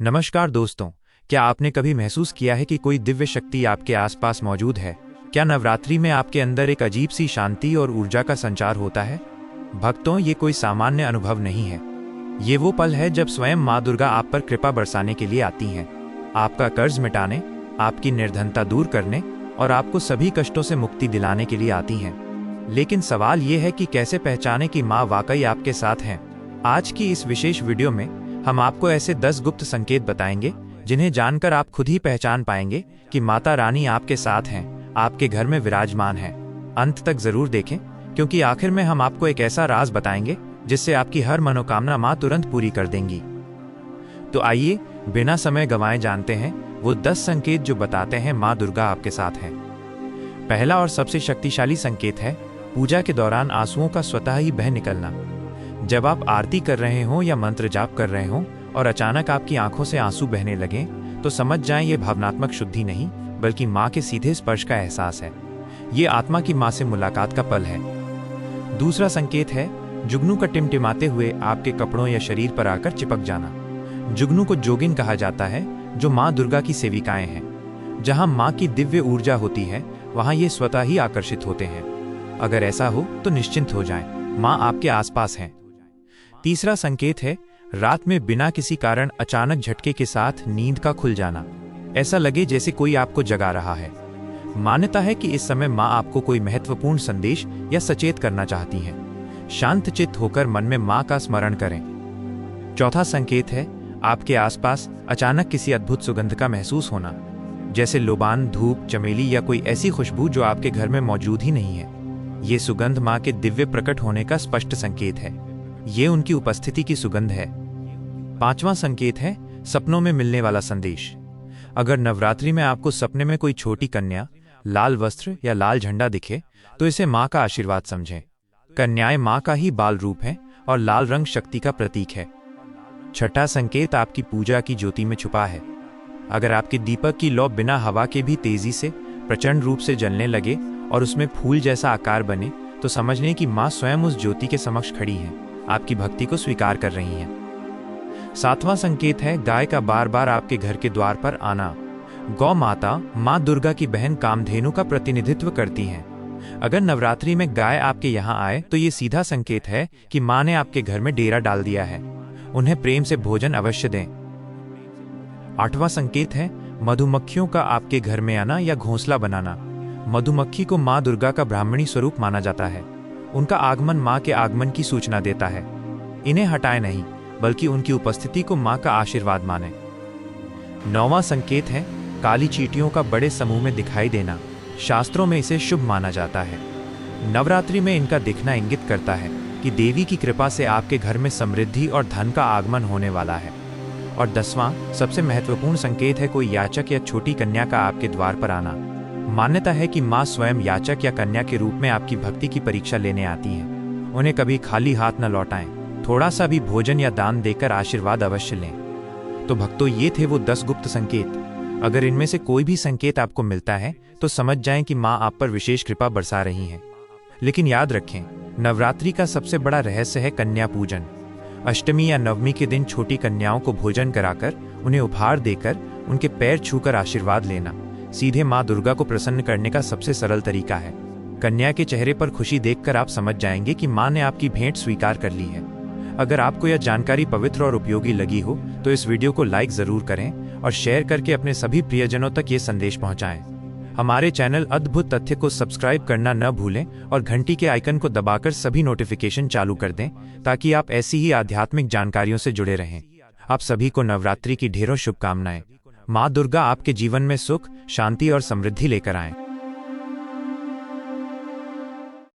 नमस्कार दोस्तों, क्या आपने कभी महसूस किया है कि कोई दिव्य शक्ति आपके आसपास मौजूद है? क्या नवरात्रि में आपके अंदर एक अजीब सी शांति और ऊर्जा का संचार होता है? भक्तों, ये कोई सामान्य अनुभव नहीं है। ये वो पल है जब स्वयं माँ दुर्गा आप पर कृपा बरसाने के लिए आती हैं, आपका कर्ज मिटाने, आपकी निर्धनता दूर करने और आपको सभी कष्टों से मुक्ति दिलाने के लिए आती हैं। लेकिन सवाल ये है कि कैसे पहचाने कि माँ वाकई आपके साथ हैं? आज की इस विशेष वीडियो में हम आपको ऐसे 10 गुप्त संकेत बताएंगे जिन्हें जानकर आप खुद ही पहचान पाएंगे कि माता रानी आपके साथ हैं, आपके घर में विराजमान हैं। अंत तक जरूर देखें, क्योंकि आखिर में हम आपको एक ऐसा राज बताएंगे जिससे आपकी हर मनोकामना माँ तुरंत पूरी कर देंगी। तो आइए बिना समय गंवाए जानते हैं वो 10 संकेत जो बताते हैं माँ दुर्गा आपके साथ हैं। पहला और सबसे शक्तिशाली संकेत है पूजा के दौरान आंसुओं का स्वतः ही बह निकलना। जब आप आरती कर रहे हों या मंत्र जाप कर रहे हों और अचानक आपकी आंखों से आंसू बहने लगें, तो समझ जाएं ये भावनात्मक शुद्धि नहीं बल्कि माँ के सीधे स्पर्श का एहसास है। ये आत्मा की माँ से मुलाकात का पल है। दूसरा संकेत है जुगनू का टिमटिमाते हुए आपके कपड़ों या शरीर पर आकर चिपक जाना। जुगनू को जोगिन कहा जाता है, जो माँ दुर्गा की सेविकाएं हैं। जहाँ माँ की दिव्य ऊर्जा होती है वहाँ ये स्वतः ही आकर्षित होते हैं। अगर ऐसा हो तो निश्चिंत हो जाएं, माँ आपके आसपास हैं। तीसरा संकेत है रात में बिना किसी कारण अचानक झटके के साथ नींद का खुल जाना। ऐसा लगे जैसे कोई आपको जगा रहा है। मान्यता है कि इस समय माँ आपको कोई महत्वपूर्ण संदेश या सचेत करना चाहती हैं। शांत चित्त होकर मन में माँ का स्मरण करें। चौथा संकेत है आपके आसपास अचानक किसी अद्भुत सुगंध का महसूस होना, जैसे लोबान, धूप, चमेली या कोई ऐसी खुशबू जो आपके घर में मौजूद ही नहीं है। ये सुगंध माँ के दिव्य प्रकट होने का स्पष्ट संकेत है। ये उनकी उपस्थिति की सुगंध है। पांचवां संकेत है सपनों में मिलने वाला संदेश। अगर नवरात्रि में आपको सपने में कोई छोटी कन्या, लाल वस्त्र या लाल झंडा दिखे, तो इसे माँ का आशीर्वाद समझें। कन्याएं माँ का ही बाल रूप है और लाल रंग शक्ति का प्रतीक है। छठा संकेत आपकी पूजा की ज्योति में छुपा है। अगर आपके दीपक की लौ बिना हवा के भी तेजी से प्रचंड रूप से जलने लगे और उसमें फूल जैसा आकार बने, तो समझने की माँ स्वयं उस ज्योति के समक्ष खड़ी है, आपकी भक्ति को स्वीकार कर रही हैं। सातवां संकेत है गाय का बार बार आपके घर के द्वार पर आना। गौ माता माँ दुर्गा की बहन कामधेनु का प्रतिनिधित्व करती हैं। अगर नवरात्रि में गाय आपके यहाँ आए तो ये सीधा संकेत है कि माँ ने आपके घर में डेरा डाल दिया है। उन्हें प्रेम से भोजन अवश्य दें। आठवां संकेत है मधुमक्खियों का आपके घर में आना या घोंसला बनाना। मधुमक्खी को माँ दुर्गा का ब्राह्मणी स्वरूप माना जाता है। उनका आगमन माँ के आगमन की सूचना देता है। इन्हें हटाए नहीं, बल्कि उनकी उपस्थिति को माँ का आशीर्वाद माने। नौवां संकेत है काली चींटियों का बड़े समूह में दिखाई देना। शास्त्रों में इसे शुभ माना जाता है। नवरात्रि में इनका दिखना इंगित करता है कि देवी की कृपा से आपके घर में समृद्धि और धन का आगमन होने वाला है। और 10वां सबसे महत्वपूर्ण संकेत है कोई याचक या छोटी कन्या का आपके द्वार पर आना। मान्यता है कि माँ स्वयं याचक या कन्या के रूप में आपकी भक्ति की परीक्षा लेने आती हैं। उन्हें कभी खाली हाथ न लौटाएं, थोड़ा सा भी भोजन या दान देकर आशीर्वाद अवश्य लें। तो भक्तों, ये थे वो 10 गुप्त संकेत। अगर इनमें से कोई भी संकेत आपको मिलता है तो समझ जाएं कि माँ आप पर विशेष कृपा बरसा रही हैं। लेकिन याद रखें, नवरात्रि का सबसे बड़ा रहस्य है कन्या पूजन। अष्टमी या नवमी के दिन छोटी कन्याओं को भोजन कराकर, उन्हें उपहार देकर, उनके पैर छूकर आशीर्वाद लेना सीधे माँ दुर्गा को प्रसन्न करने का सबसे सरल तरीका है। कन्या के चेहरे पर खुशी देखकर आप समझ जाएंगे कि माँ ने आपकी भेंट स्वीकार कर ली है। अगर आपको यह जानकारी पवित्र और उपयोगी लगी हो तो इस वीडियो को लाइक जरूर करें और शेयर करके अपने सभी प्रियजनों तक ये संदेश पहुंचाएं। हमारे चैनल अद्भुत तथ्य को सब्सक्राइब करना न भूलें और घंटी के आइकन को दबाकर सभी नोटिफिकेशन चालू कर दें, ताकि आप ऐसी ही आध्यात्मिक जानकारियों से जुड़े रहें। आप सभी को नवरात्रि की ढेरों शुभकामनाएं। माँ दुर्गा आपके जीवन में सुख, शांति और समृद्धि लेकर आएं।